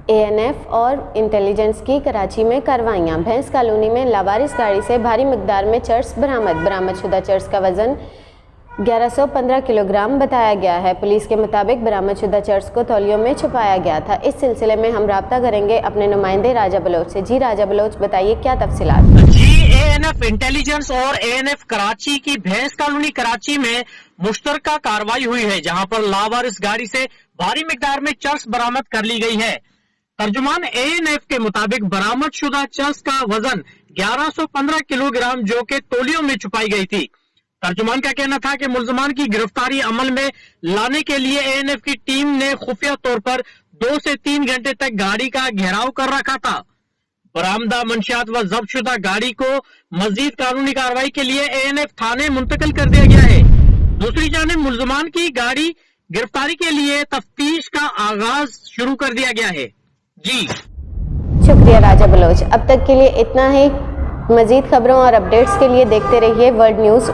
ANF اور intelligence کی کراچی میں کاروائیاں۔ بھینس کالونی میں لاوارث گاڑی سے بھاری مقدار میں چرس برآمد۔ برآمدشدہ چرس کا وزن 1115 کلوگرام بتایا گیا ہے۔ پولیس کے مطابق برآمدشدہ چرس کو تولیوں میں چھپایا گیا تھا۔ اس سلسلے میں ہم رابطہ کریں گے اپنے نمائندے راجہ بلوچ سے۔ جی راجہ بلوچ، بتائیے کیا تفصیلات؟ جی ANF انٹیلیجنس اور ANF کراچی کی بھینس کالونی کراچی میں مشترکہ کاروائی ہوئی ہے، جہاں پر لاوارث گاڑی سے بھاری مقدار میں چرس برآمد کر لی گئی ہے۔ ترجمان ANF کے مطابق برآمدشدہ چرس کا وزن 1115 کلو گرام جو کہ تولیوں میں چھپائی گئی تھی۔ ترجمان کا کہنا تھا کہ ملزمان کی گرفتاری عمل میں لانے کے لیے ANF کی ٹیم نے خفیہ طور پر 2 سے 3 گھنٹے تک گاڑی کا گھیراؤ کر رکھا تھا۔ برآمدہ منشیات و ضبط شدہ گاڑی کو مزید قانونی کارروائی کے لیے ANF تھانے منتقل کر دیا گیا ہے۔ دوسری جانب ملزمان کی گاڑی گرفتاری کے لیے تفتیش کا آغاز شروع کر دیا گیا ہے۔ جی شکریہ راجہ بلوچ۔ اب تک کے لیے اتنا ہی۔ مزید خبروں اور اپڈیٹس کے لیے دیکھتے رہیے ورلڈ نیوز